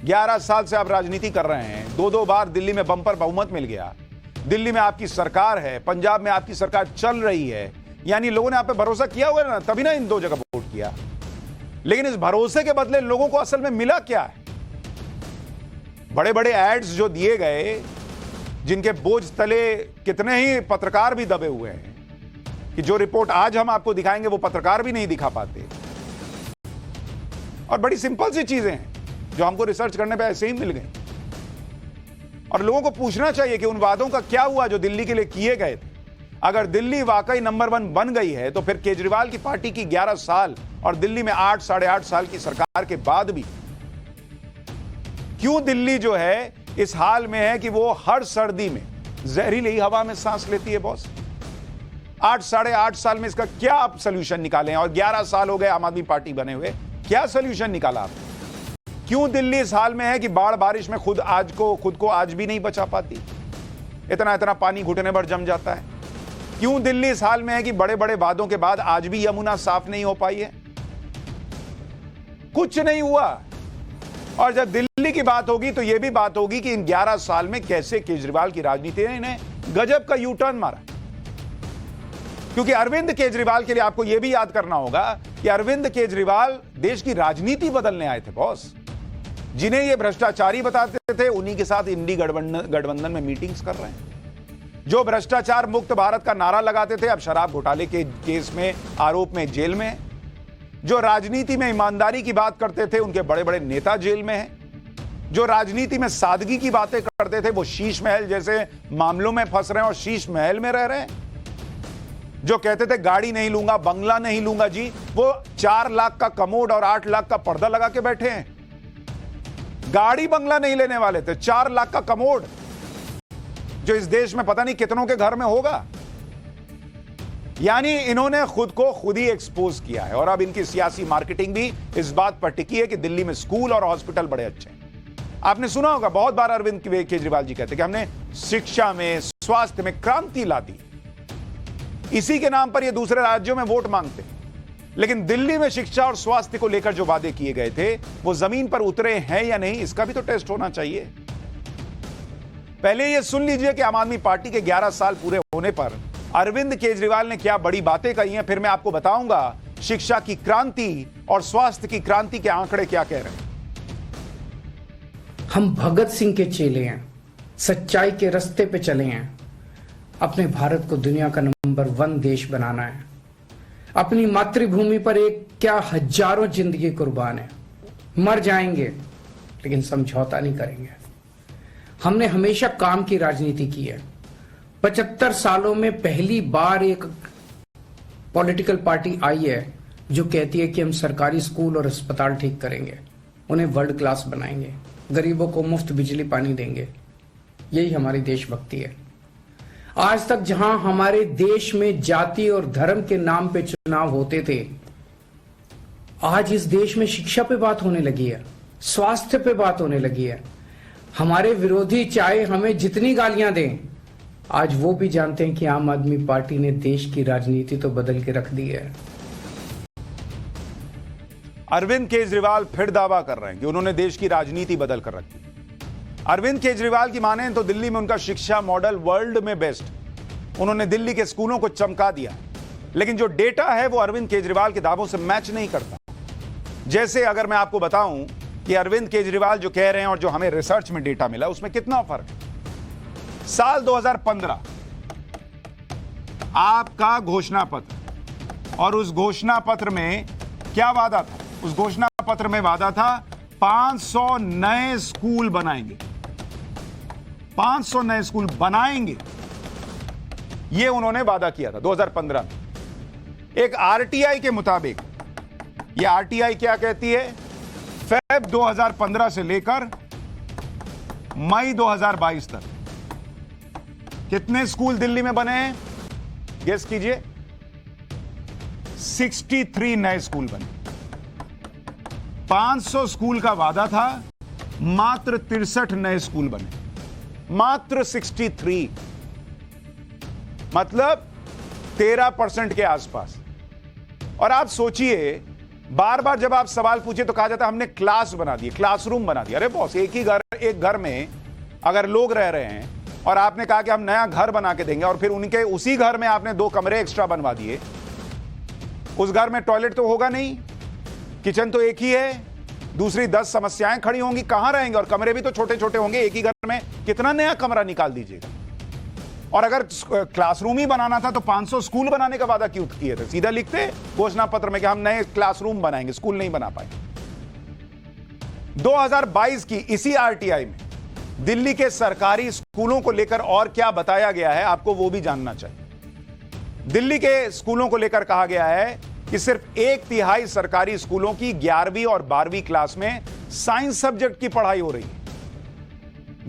Speaker 1: 11 साल से आप राजनीति कर रहे हैं, 2 बार दिल्ली में बंपर बहुमत मिल गया, दिल्ली में आपकी सरकार है, पंजाब में आपकी सरकार चल रही है, यानी लोगों ने आप पे भरोसा किया हुआ ना, तभी ना इन 2 जगह वोट किया। लेकिन इस भरोसे के बदले लोगों को असल में मिला क्या है? बड़े बड़े एड्स जो दिए गए, जिनके बोझ तले कितने ही पत्रकार भी दबे हुए हैं, कि जो रिपोर्ट आज हम आपको दिखाएंगे वो पत्रकार भी नहीं दिखा पाते। और बड़ी सिंपल सी चीजें हैं जो हमको रिसर्च करने पे ऐसे ही मिल गई। और लोगों को पूछना चाहिए कि उन वादों का क्या हुआ जो दिल्ली के लिए किए गए थे। अगर दिल्ली वाकई नंबर 1 बन गई है तो फिर केजरीवाल की पार्टी की 11 साल और दिल्ली में 8 साढ़े 8 साल की सरकार के बाद भी क्यों दिल्ली जो है इस हाल में है कि वो हर सर्दी में जहरीली हवा में सांस लेती है बॉस? 8 साढ़े 8 साल में इसका क्या आप सोल्यूशन निकालें? और 11 साल हो गए आम आदमी पार्टी बने हुए, क्या सोल्यूशन निकाला आपने? क्यों दिल्ली इस हाल में है कि बाढ़ बारिश में खुद को आज भी नहीं बचा पाती, इतना पानी घुटने भर जम जाता है? क्यों दिल्ली इस हाल में है कि बड़े बड़े वादों के बाद आज भी यमुना साफ नहीं हो पाई है? कुछ नहीं हुआ। और जब दिल्ली की बात होगी तो यह भी बात होगी कि इन 11 साल में कैसे केजरीवाल की राजनीति ने इन्हें गजब का यू टर्न मारा। क्योंकि अरविंद केजरीवाल के लिए आपको यह भी याद करना होगा कि अरविंद केजरीवाल देश की राजनीति बदलने आए थे बॉस। जिन्हें ये भ्रष्टाचारी बताते थे उन्हीं के साथ इंडी गठबंधन में मीटिंग्स कर रहे हैं। जो भ्रष्टाचार मुक्त भारत का नारा लगाते थे अब शराब घोटाले के केस में आरोप में जेल में हैं। जो राजनीति में ईमानदारी की बात करते थे उनके बड़े बड़े नेता जेल में हैं। जो राजनीति में सादगी की बातें करते थे वो शीश महल जैसे मामलों में फंस रहे हैं और शीश महल में रह रहे हैं। जो कहते थे गाड़ी नहीं लूंगा, बंगला नहीं लूंगा जी, वो 4 लाख का कमोड और 8 लाख का पर्दा लगा के बैठे हैं। गाड़ी बंगला नहीं लेने वाले थे, 4 लाख का कमोड जो इस देश में पता नहीं कितनों के घर में होगा। यानी इन्होंने खुद को खुद ही एक्सपोज किया है। और अब इनकी सियासी मार्केटिंग भी इस बात पर टिकी है कि दिल्ली में स्कूल और हॉस्पिटल बड़े अच्छे हैं। आपने सुना होगा बहुत बार अरविंद केजरीवाल जी कहते कि हमने शिक्षा में, स्वास्थ्य में क्रांति ला दी। इसी के नाम पर ये दूसरे राज्यों में वोट मांगते हैं। लेकिन दिल्ली में शिक्षा और स्वास्थ्य को लेकर जो वादे किए गए थे वो जमीन पर उतरे हैं या नहीं, इसका भी तो टेस्ट होना चाहिए। पहले ये सुन लीजिए कि आम आदमी पार्टी के 11 साल पूरे होने पर अरविंद केजरीवाल ने क्या बड़ी बातें कही हैं। फिर मैं आपको बताऊंगा शिक्षा की क्रांति और स्वास्थ्य की क्रांति के आंकड़े क्या कह रहे हैं।
Speaker 8: हम भगत सिंह के चेले हैं, सच्चाई के रास्ते पे चले हैं। अपने भारत को दुनिया का नंबर 1 देश बनाना है। अपनी मातृभूमि पर एक क्या हजारों जिंदगी कुर्बान है। मर जाएंगे लेकिन समझौता नहीं करेंगे। हमने हमेशा काम की राजनीति की है। 75 सालों में पहली बार एक पॉलिटिकल पार्टी आई है जो कहती है कि हम सरकारी स्कूल और अस्पताल ठीक करेंगे, उन्हें वर्ल्ड क्लास बनाएंगे, गरीबों को मुफ्त बिजली पानी देंगे। यही हमारी देशभक्ति है। आज तक जहां हमारे देश में जाति और धर्म के नाम पे चुनाव होते थे, आज इस देश में शिक्षा पे बात होने लगी है, स्वास्थ्य पे बात होने लगी है। हमारे विरोधी चाहे हमें जितनी गालियां दें, आज वो भी जानते हैं कि आम आदमी पार्टी ने देश की राजनीति तो बदल के रख दी है।
Speaker 1: अरविंद केजरीवाल फिर दावा कर रहे हैं कि उन्होंने देश की राजनीति बदल कर रखी। अरविंद केजरीवाल की माने तो दिल्ली में उनका शिक्षा मॉडल वर्ल्ड में बेस्ट। उन्होंने दिल्ली के स्कूलों को चमका दिया, लेकिन जो डेटा है वो अरविंद केजरीवाल के दावों से मैच नहीं करता। जैसे अगर मैं आपको बताऊं कि अरविंद केजरीवाल जो कह रहे हैं और जो हमें रिसर्च में डेटा मिला उसमें कितना फर्क है। साल 2015 आपका घोषणा पत्र, और उस घोषणा पत्र में क्या वादा था? उस घोषणा पत्र में वादा था 500 नए स्कूल बनाएंगे। 500 नए स्कूल बनाएंगे, यह उन्होंने वादा किया था 2015 में। एक आरटीआई के मुताबिक, यह आरटीआई क्या कहती है, फेब 2015 से लेकर मई 2022 तक कितने स्कूल दिल्ली में बने हैं? गेस कीजिए। 63 नए स्कूल बने। 500 स्कूल का वादा था, मात्र 63 नए स्कूल बने। मात्र 63, मतलब 13% के आसपास। और आप सोचिए, बार बार जब आप सवाल पूछे तो कहा जाता है हमने क्लास बना दी, क्लासरूम बना दिया। अरे बॉस, एक घर में अगर लोग रह रहे हैं और आपने कहा कि हम नया घर बना के देंगे, और फिर उनके उसी घर में आपने 2 कमरे एक्स्ट्रा बनवा दिए, उस घर में टॉयलेट तो होगा नहीं, किचन तो एक ही है, दूसरी 10 समस्याएं खड़ी होंगी, कहां रहेंगे? और कमरे भी तो छोटे छोटे होंगे। एक ही घर में कितना नया कमरा निकाल दीजिएगा। और अगर क्लासरूम ही बनाना था तो 500 स्कूल बनाने का वादा क्यों किए थे? सीधा लिखते घोषणा पत्र में कि हम नए क्लासरूम बनाएंगे, स्कूल नहीं बना पाए। 2022 की इसी आरटीआई में दिल्ली के सरकारी स्कूलों को लेकर और क्या बताया गया है, आपको वो भी जानना चाहिए। दिल्ली के स्कूलों को लेकर कहा गया है कि सिर्फ 1/3 सरकारी स्कूलों की 11वीं और 12वीं क्लास में साइंस सब्जेक्ट की पढ़ाई हो रही है।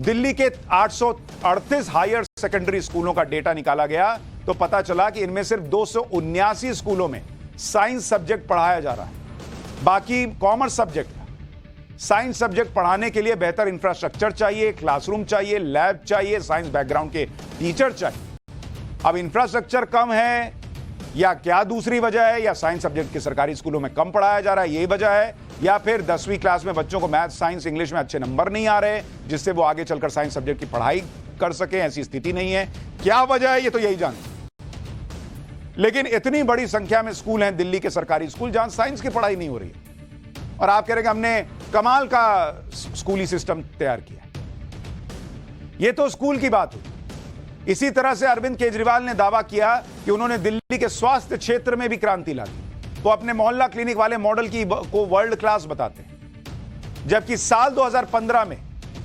Speaker 1: दिल्ली के 838 हायर सेकेंडरी स्कूलों का डेटा निकाला गया तो पता चला कि इनमें सिर्फ 279 स्कूलों में साइंस सब्जेक्ट पढ़ाया जा रहा है। बाकी कॉमर्स सब्जेक्ट। साइंस सब्जेक्ट पढ़ाने के लिए बेहतर इंफ्रास्ट्रक्चर चाहिए, क्लासरूम चाहिए, लैब चाहिए, साइंस बैकग्राउंड के टीचर चाहिए। अब इंफ्रास्ट्रक्चर कम है या क्या दूसरी वजह है, या साइंस सब्जेक्ट के सरकारी स्कूलों में कम पढ़ाया जा रहा है यही वजह है, या फिर 10वीं क्लास में बच्चों को मैथ, साइंस, इंग्लिश में अच्छे नंबर नहीं आ रहे जिससे वो आगे चलकर साइंस सब्जेक्ट की पढ़ाई कर सके, ऐसी स्थिति नहीं है। क्या वजह है ये तो यही जानते। लेकिन इतनी बड़ी संख्या में स्कूल हैं दिल्ली के सरकारी स्कूल जहां साइंस की पढ़ाई नहीं हो रही है, और आप कह रहे हैं कि हमने कमाल का स्कूली सिस्टम तैयार किया। ये तो स्कूल की बात हुई। इसी तरह से अरविंद केजरीवाल ने दावा किया कि उन्होंने दिल्ली के स्वास्थ्य क्षेत्र में भी क्रांति ला दी। तो अपने मोहल्ला क्लिनिक वाले मॉडल को वर्ल्ड क्लास बताते हैं। जबकि साल 2015 में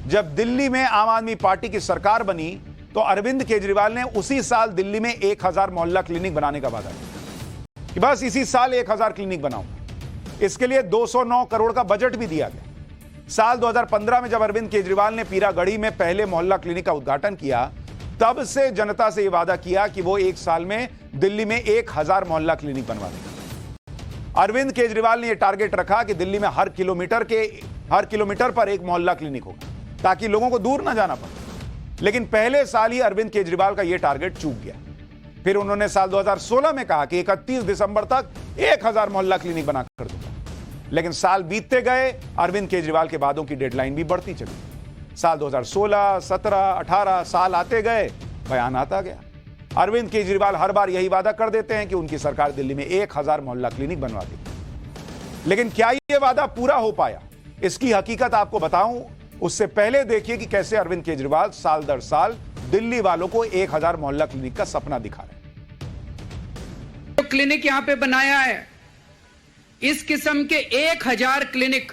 Speaker 1: जब दिल्ली में आम आदमी पार्टी की सरकार बनी तो अरविंद केजरीवाल ने उसी साल दिल्ली में 1000 मोहल्ला क्लिनिक बनाने का वादा किया कि बस इसी साल 1000 क्लिनिक बनाऊंगा। इसके लिए 209 करोड़ का बजट भी दिया गया। साल 2015 में जब अरविंद केजरीवाल ने पीरागढ़ी में पहले मोहल्ला क्लिनिक का उद्घाटन किया, तब से जनता से यह वादा किया कि वो 1 साल में दिल्ली में 1000 मोहल्ला क्लिनिक बनवा देंगे। अरविंद केजरीवाल ने यह टारगेट रखा कि दिल्ली में हर किलोमीटर पर एक मोहल्ला क्लिनिक होगा ताकि लोगों को दूर ना जाना पड़े। लेकिन पहले साल ही अरविंद केजरीवाल का यह टारगेट चूक गया। फिर उन्होंने साल 2016 में कहा कि 31 दिसंबर तक 1000 मोहल्ला क्लिनिक बना कर दूंगा। लेकिन साल बीतते गए, अरविंद केजरीवाल के वादों की डेडलाइन भी बढ़ती चली। साल 2016, 17, 18 साल आते गए, बयान आता गया। अरविंद केजरीवाल हर बार यही वादा कर देते हैं कि उनकी सरकार दिल्ली में 1000 मोहल्ला क्लिनिक बनवा देगी। लेकिन क्या यह वादा पूरा हो पाया, इसकी हकीकत आपको बताऊं उससे पहले देखिए कि कैसे अरविंद केजरीवाल साल दर साल दिल्ली वालों को 1000 मोहल्ला क्लिनिक का सपना दिखा रहे हैं।
Speaker 8: क्लिनिक यहां पे बनाया है, इस किस्म के 1000 क्लिनिक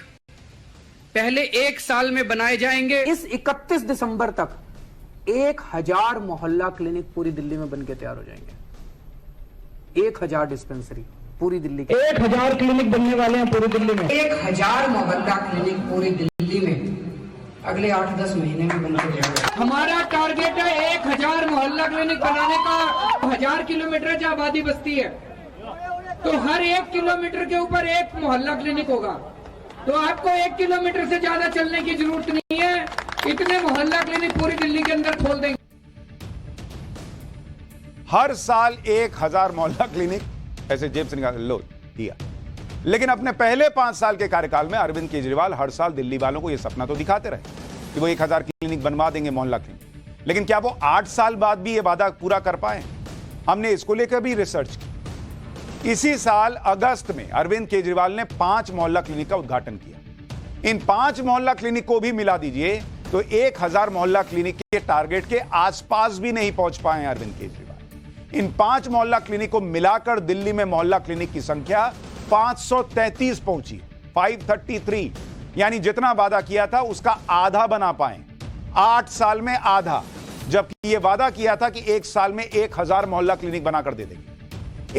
Speaker 8: पहले 1 साल में बनाए जाएंगे। इस 31 दिसंबर तक 1000 मोहल्ला क्लिनिक पूरी दिल्ली में बनके तैयार हो जाएंगे। 1000 डिस्पेंसरी पूरी दिल्ली के 1000 क्लिनिक बनने वाले हैं पूरी दिल्ली में। 1000 मोहल्ला क्लिनिक पूरी दिल्ली में अगले 8-10 महीने में बनके जाएगा। हमारा टारगेट है 1000 मोहल्ला क्लिनिक बनाने का। 1000 किलोमीटर जो आबादी बसती है तो हर 1 किलोमीटर के ऊपर 1 मोहल्ला क्लिनिक होगा। तो आपको 1 किलोमीटर से ज्यादा चलने की जरूरत नहीं है, इतने मोहल्ला क्लिनिक पूरी दिल्ली के अंदर खोल देंगे।
Speaker 1: हर साल 1000 मोहल्ला क्लिनिक ऐसे जेब से निकाल लो दिया। लेकिन अपने पहले 5 साल के कार्यकाल में अरविंद केजरीवाल हर साल दिल्ली वालों को यह सपना तो दिखाते रहे कि वो 1000 क्लिनिक बनवा देंगे, मोहल्ला क्लिनिक। लेकिन क्या वो 8 साल बाद भी ये वादा पूरा कर पाए? हमने इसको लेकर भी रिसर्च की। इसी साल अगस्त में अरविंद केजरीवाल ने 5 मोहल्ला क्लिनिक का उद्घाटन किया। इन 5 मोहल्ला क्लिनिक को भी मिला दीजिए तो 1000 मोहल्ला क्लिनिक के टारगेट के आसपास भी नहीं पहुंच पाए अरविंद केजरीवाल। इन 5 मोहल्ला क्लिनिक को मिलाकर दिल्ली में मोहल्ला क्लिनिक की संख्या 533 पहुंची, 533। यानी जितना वादा किया था उसका आधा बना पाए 8 साल में, आधा। जबकि यह वादा किया था कि 1 साल में 1000 मोहल्ला क्लिनिक बनाकर दे देंगे।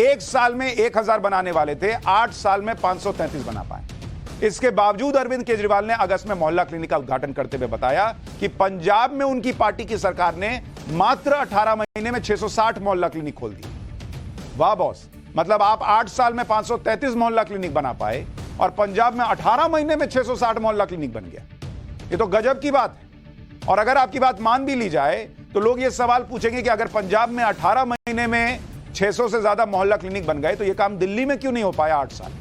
Speaker 1: 1 साल में 1000 बनाने वाले थे, 8 साल में 533 बना पाए। इसके बावजूद अरविंद केजरीवाल ने अगस्त में मोहल्ला क्लिनिक का उद्घाटन करते हुए बताया कि पंजाब में उनकी पार्टी की सरकार ने मात्र 18 महीने में 660 मोहल्ला क्लिनिक खोल दिए। वाह बॉस, मतलब आप 8 साल में 533 मोहल्ला क्लिनिक बना पाए और पंजाब में 18 महीने में 660 मोहल्ला क्लिनिक बन गया। ये तो गजब की बात है। और अगर आपकी बात मान भी ली जाए तो लोग ये सवाल पूछेंगे कि अगर पंजाब में 18 महीने में 600 से ज्यादा मोहल्ला क्लिनिक बन गए तो यह काम दिल्ली में क्यों नहीं हो पाया 8 साल?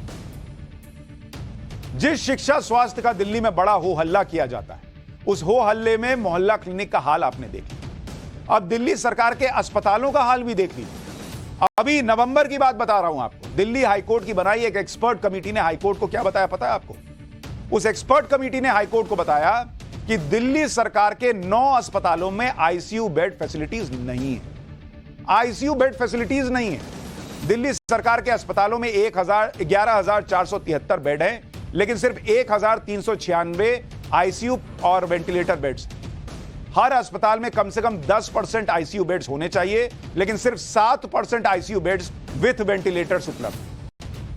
Speaker 1: जिस शिक्षा स्वास्थ्य का दिल्ली में बड़ा हो हल्ला किया जाता है, उस हो हल्ले में मोहल्ला क्लिनिक का हाल आपने देख लिया। अब दिल्ली सरकार के अस्पतालों का हाल भी देख लीजिए। अभी नवंबर की बात बता रहा हूं आपको, दिल्ली हाईकोर्ट की बनाई एक एक्सपर्ट कमेटी ने हाईकोर्ट को क्या बताया पता है आपको? उस एक्सपर्ट कमेटी ने हाईकोर्ट को बताया कि दिल्ली सरकार के 9 अस्पतालों में आईसीयू बेड फैसिलिटीज नहीं है। आईसीयू बेड फैसिलिटीज नहीं है। दिल्ली सरकार के अस्पतालों में 11,473 बेड हैं, लेकिन सिर्फ 1,396 आईसीयू और वेंटिलेटर बेड्स। हर अस्पताल में कम से कम 10% आईसीयू बेड्स होने चाहिए, लेकिन सिर्फ 7% आईसीयू बेड्स विथ वेंटिलेटर्स उपलब्ध।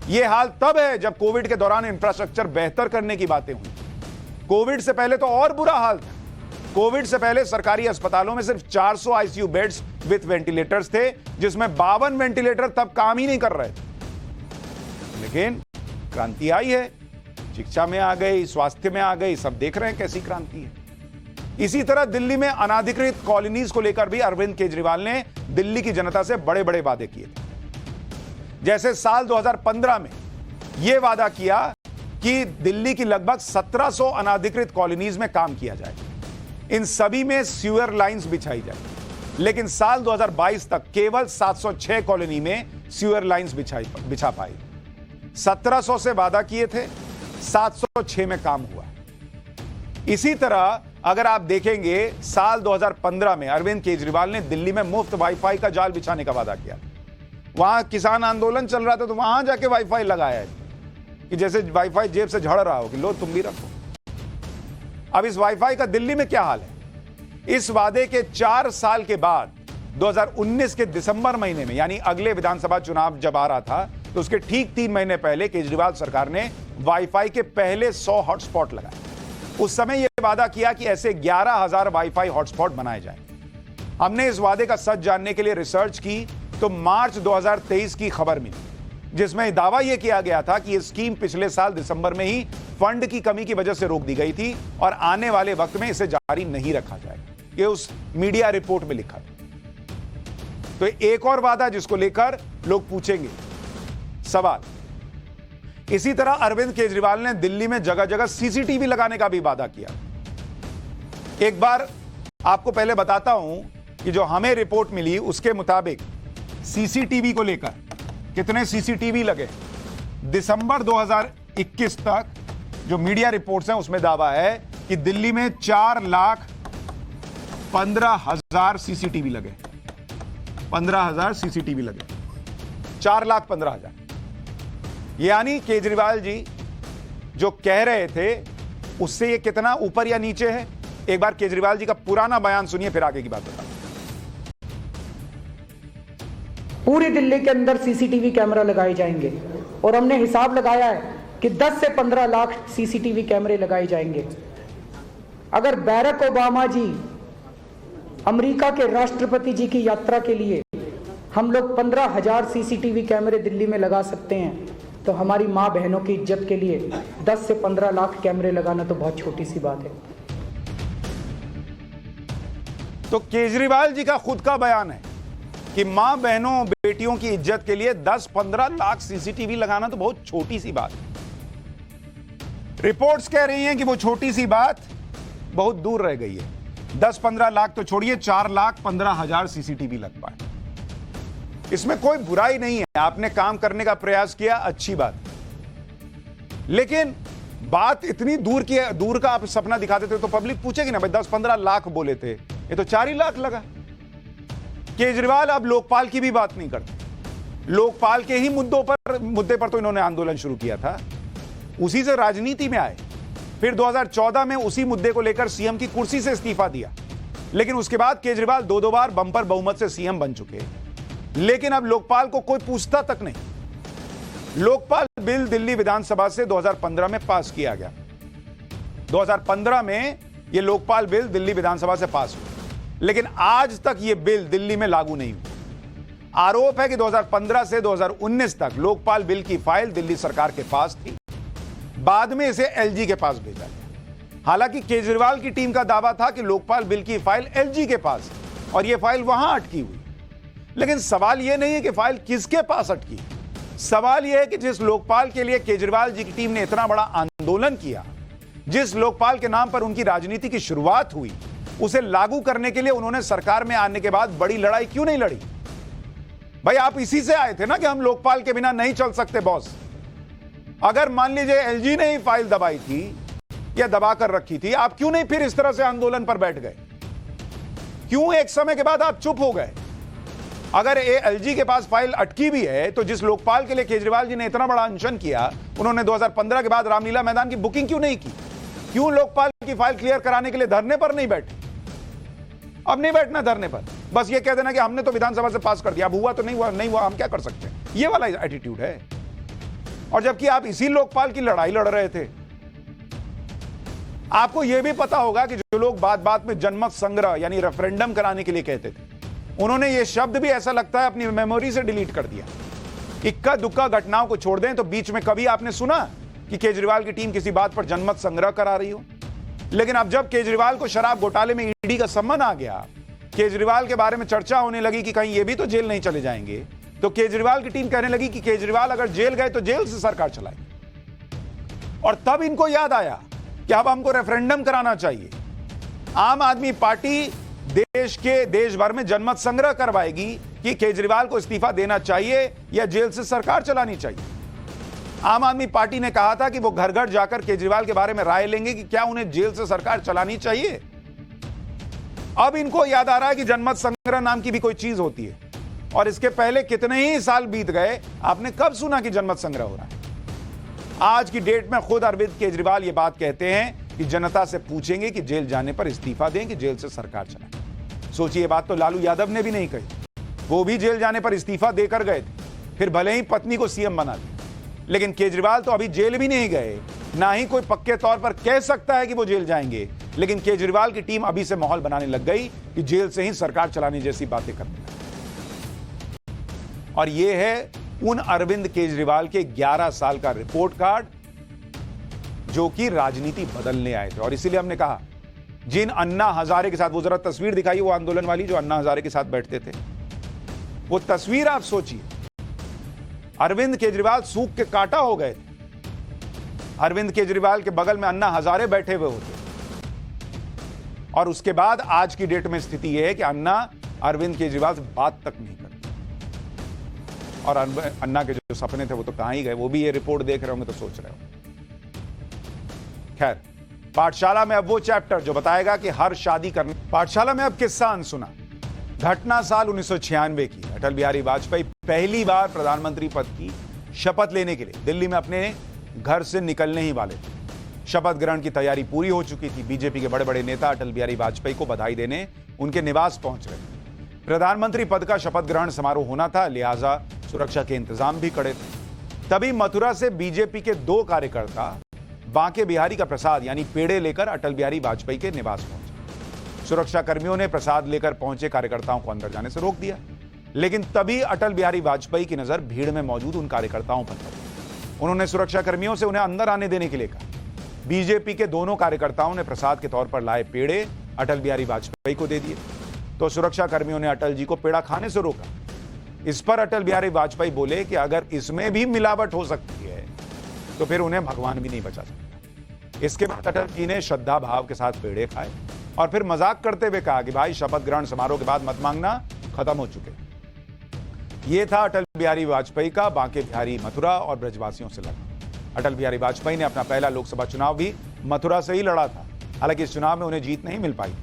Speaker 1: यह हाल तब है जब कोविड के दौरान इंफ्रास्ट्रक्चर बेहतर करने की बातें हुई। कोविड से पहले तो और बुरा हाल था। कोविड से पहले सरकारी अस्पतालों में सिर्फ 400 आईसीयू बेड्स विथ वेंटिलेटर्स थे, जिसमें 52 वेंटिलेटर तब काम ही नहीं कर रहे थे। लेकिन क्रांति आई है, शिक्षा में आ गई, स्वास्थ्य में आ गई, सब देख रहे हैं कैसी क्रांति है। इसी तरह दिल्ली में अनाधिकृत कॉलोनीज को लेकर भी अरविंद केजरीवाल ने दिल्ली की जनता से बड़े बड़े वादे किए थे। जैसे साल 2015 में यह वादा किया कि दिल्ली की लगभग 1700 अनाधिकृत कॉलोनीज में काम किया जाएगा, इन सभी में सीवर लाइंस बिछाई जाएगी। लेकिन साल 2022 तक केवल 706 कॉलोनी में सीवर लाइंस बिछा पाई। 1700 से वादा किए थे, 706 में काम हुआ। इसी तरह अगर आप देखेंगे साल 2015 में अरविंद केजरीवाल ने दिल्ली में मुफ्त वाईफाई का जाल बिछाने का वादा किया। वहां किसान आंदोलन चल रहा था तो वहां जाके वाईफाई लगाया है कि जैसे वाईफाई जेब से झड़ रहा हो कि लो तुम भी रखो। अब इस वाईफाई का दिल्ली में क्या हाल है? इस वादे के 4 साल के बाद 2019 के दिसंबर महीने में, यानी अगले विधानसभा चुनाव जब आ रहा था तो उसके ठीक 3 महीने पहले केजरीवाल सरकार ने वाईफाई के पहले 100 हॉटस्पॉट लगाए। उस समय यह वादा किया कि ऐसे 11,000 वाईफाई हॉटस्पॉट बनाए जाएं। हमने इस वादे का सच जानने के लिए रिसर्च की तो मार्च 2023 की खबर मिली, जिसमें दावा यह किया गया था कि यह स्कीम पिछले साल दिसंबर में ही फंड की कमी की वजह से रोक दी गई थी और आने वाले वक्त में इसे जारी नहीं रखा जाएगा। यह उस मीडिया रिपोर्ट में लिखा था। तो एक और वादा जिसको लेकर लोग पूछेंगे सवाल। इसी तरह अरविंद केजरीवाल ने दिल्ली में जगह जगह सीसीटीवी लगाने का भी वादा किया। एक बार आपको पहले बताता हूं कि जो हमें रिपोर्ट मिली उसके मुताबिक सीसीटीवी को लेकर कितने सीसीटीवी लगे। दिसंबर 2021 तक जो मीडिया रिपोर्ट्स हैं उसमें दावा है कि दिल्ली में 4,15,000 सीसीटीवी लगे। 15,000 सीसीटीवी लगे। 4,15,000। यानी केजरीवाल जी जो कह रहे थे उससे ये कितना ऊपर या नीचे है? एक बार केजरीवाल जी का पुराना बयान सुनिए, फिर आगे की बात बताओ।
Speaker 8: पूरी दिल्ली के अंदर सीसीटीवी कैमरा लगाए जाएंगे और हमने हिसाब लगाया है कि 10 से 15 लाख सीसीटीवी कैमरे लगाए जाएंगे। अगर बैरक ओबामा जी अमेरिका के राष्ट्रपति जी की यात्रा के लिए हम लोग 15,000 सीसीटीवी कैमरे दिल्ली में लगा सकते हैं, तो हमारी मां बहनों की इज्जत के लिए 10 से 15 लाख कैमरे लगाना तो बहुत छोटी सी बात है।
Speaker 1: तो केजरीवाल जी का खुद का बयान है कि मां बहनों बेटियों की इज्जत के लिए 10-15 लाख सीसीटीवी लगाना तो बहुत छोटी सी बात है। रिपोर्ट्स कह रही हैं कि वो छोटी सी बात बहुत दूर रह गई है। 10-15 लाख तो छोड़िए, 4,15,000 सीसीटीवी लग पाए। इसमें कोई बुराई नहीं है, आपने काम करने का प्रयास किया, अच्छी बात। लेकिन बात इतनी दूर का आप सपना दिखाते थे तो पब्लिक पूछेगी ना, भाई 10-15 लाख बोले थे, ये तो 4 ही लाख लगा। केजरीवाल अब लोकपाल की भी बात नहीं करते। लोकपाल के ही मुद्दे पर तो इन्होंने आंदोलन शुरू किया था, उसी से राजनीति में आए। फिर 2014 में उसी मुद्दे को लेकर सीएम की कुर्सी से इस्तीफा दिया। लेकिन उसके बाद केजरीवाल 2 बार बंपर बहुमत से सीएम बन चुके। लेकिन अब लोकपाल को कोई पूछता तक नहीं। लोकपाल बिल दिल्ली विधानसभा से 2015 में पास किया गया। 2015 में यह लोकपाल बिल दिल्ली विधानसभा से पास हुआ, लेकिन आज तक यह बिल दिल्ली में लागू नहीं हुआ। आरोप है कि 2015 से 2019 तक लोकपाल बिल की फाइल दिल्ली सरकार के पास थी, बाद में इसे एलजी के पास भेजा गया। हालांकि केजरीवाल की टीम का दावा था कि लोकपाल बिल की फाइल एलजी के पास है और यह फाइल वहां अटकी हुई। लेकिन सवाल यह नहीं है कि फाइल किसके पास अटकी, सवाल यह है कि जिस लोकपाल के लिए केजरीवाल जी की टीम ने इतना बड़ा आंदोलन किया, जिस लोकपाल के नाम पर उनकी राजनीति की शुरुआत हुई, उसे लागू करने के लिए उन्होंने सरकार में आने के बाद बड़ी लड़ाई क्यों नहीं लड़ी? भाई आप इसी से आए थे ना कि हम लोकपाल के बिना नहीं चल सकते बॉस। अगर मान लीजिए एलजी ने ही फाइल दबाई थी या दबा कर रखी थी, आप क्यों नहीं फिर इस तरह से आंदोलन पर बैठ गए? क्यों एक समय के बाद आप चुप हो गए? अगर एलजी के पास फाइल अटकी भी है तो जिस लोकपाल के लिए केजरीवाल जी ने इतना बड़ा अनशन किया, उन्होंने 2015 के बाद रामलीला मैदान की बुकिंग क्यों नहीं की? क्यों लोकपाल की फाइल क्लियर कराने के लिए धरने पर नहीं बैठे? अब नहीं बैठना धरने पर, बस ये कह देना कि हमने तो विधानसभा से पास कर दिया, अब हुआ तो नहीं हुआ, हम क्या कर सकते हैं, ये वाला एटीट्यूड है। और जबकि आप इसी लोकपाल की लड़ाई लड़ रहे थे। आपको यह भी पता होगा कि जो लोग बात बात में जनमत संग्रह यानी रेफरेंडम कराने के लिए कहते थे, उन्होंने यह शब्द भी ऐसा लगता है अपनी मेमोरी से डिलीट कर दिया। इक्का दुक्का घटनाओं को छोड़ दें तो बीच में कभी आपने सुना कि केजरीवाल की टीम किसी बात पर जनमत संग्रह करा रही हो? लेकिन अब जब केजरीवाल को शराब घोटाले में ईडी का सम्मन आ गया, केजरीवाल के बारे में चर्चा होने लगी कि कहीं ये भी तो जेल नहीं चले जाएंगे, तो केजरीवाल की टीम कहने लगी कि केजरीवाल अगर जेल गए तो जेल से सरकार चलाएगी। और तब इनको याद आया कि अब हमको रेफरेंडम कराना चाहिए। आम आदमी पार्टी देश भर में जनमत संग्रह करवाएगी कि केजरीवाल को इस्तीफा देना चाहिए या जेल से सरकार चलानी चाहिए। आम आदमी पार्टी ने कहा था कि वो घर घर जाकर केजरीवाल के बारे में राय लेंगे कि क्या उन्हें जेल से सरकार चलानी चाहिए। अब इनको याद आ रहा है कि जनमत संग्रह नाम की भी कोई चीज होती है। और इसके पहले कितने ही साल बीत गए, आपने कब सुना कि जनमत संग्रह हो रहा है? आज की डेट में खुद अरविंद केजरीवाल ये बात कहते हैं कि जनता से पूछेंगे कि जेल जाने पर इस्तीफा दें कि जेल से सरकार चलाएं। सोचिए, ये बात तो लालू यादव ने भी नहीं कही, वो भी जेल जाने पर इस्तीफा देकर गए थे, फिर भले ही पत्नी को सीएम बना दिया। लेकिन केजरीवाल तो अभी जेल भी नहीं गए, ना ही कोई पक्के तौर पर कह सकता है कि वो जेल जाएंगे। लेकिन केजरीवाल की टीम अभी से माहौल बनाने लग गई कि जेल से ही सरकार चलाने जैसी बातें करने लगी। और यह है उन अरविंद केजरीवाल के 11 साल का रिपोर्ट कार्ड जो कि राजनीति बदलने आए थे। और इसीलिए हमने कहा, जिन अन्ना हजारे के साथ, वो जरा तस्वीर दिखाइए, वो आंदोलन वाली जो अन्ना हजारे के साथ बैठते थे, वो तस्वीर आप सोचिए। अरविंद केजरीवाल सूख के कांटा हो गए थे। अरविंद केजरीवाल के बगल में अन्ना हजारे बैठे हुए होते, और उसके बाद आज की डेट में स्थिति यह है कि अन्ना अरविंद केजरीवाल से बात तक नहीं करते। और अन्ना के जो सपने थे वो तो कहां ही गए, वो भी ये रिपोर्ट देख रहे होंगे तो सोच रहे हो। खैर, पाठशाला में अब वो चैप्टर जो बताएगा कि हर शादी करने, पाठशाला में अब किस्सा अनसुना। घटना साल 1996 की। अटल बिहारी वाजपेयी पहली बार प्रधानमंत्री पद की शपथ लेने के लिए दिल्ली में अपने घर से निकलने ही वाले थे। शपथ ग्रहण की तैयारी पूरी हो चुकी थी। बीजेपी के बड़े बड़े नेता अटल बिहारी वाजपेयी को बधाई देने उनके निवास पहुंच रहे थे। प्रधानमंत्री पद का शपथ ग्रहण समारोह होना था, लिहाजा सुरक्षा के इंतजाम भी कड़े थे। तभी मथुरा से बीजेपी के 2 कार्यकर्ता बांके बिहारी का प्रसाद यानी पेड़े लेकर अटल बिहारी वाजपेयी के निवास पहुंचे। सुरक्षा कर्मियों ने प्रसाद लेकर पहुंचे कार्यकर्ताओं को अंदर जाने से रोक दिया, लेकिन तभी अटल बिहारी वाजपेयी की नजर भीड़ में मौजूद उन कार्यकर्ताओं पर पड़ी। उन्होंने सुरक्षा कर्मियों से उन्हें अंदर आने देने के लिए कहा। बीजेपी के दोनों कार्यकर्ताओं ने प्रसाद के तौर पर लाए पेड़े अटल बिहारी वाजपेयी को दे दिए, तो सुरक्षा कर्मियों ने अटल जी को पेड़ा खाने से रोका। इस पर अटल बिहारी वाजपेयी बोले कि अगर इसमें भी मिलावट हो सकती है तो फिर उन्हें भगवान भी नहीं बचा सकता। इसके बाद अटल जी ने श्रद्धा भाव के साथ पेड़े खाए और फिर मजाक करते हुए कहा कि भाई शपथ ग्रहण समारोह के बाद मत मांगना, खत्म हो चुके। यह था अटल बिहारी वाजपेयी का बांके बिहारी मथुरा और ब्रजवासियों से लड़ा। अटल बिहारी वाजपेयी ने अपना पहला लोकसभा चुनाव भी मथुरा से ही लड़ा था। हालांकि इस चुनाव में उन्हें जीत नहीं मिल पाई।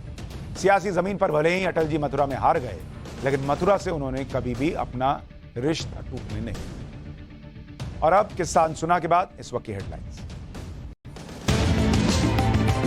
Speaker 1: सियासी जमीन पर भले ही अटल जी मथुरा में हार गए, लेकिन मथुरा से उन्होंने कभी भी अपना रिश्ता टूटने नहीं दिया। और अब किस्सा सुना के बाद इस वक्त की हेडलाइंस।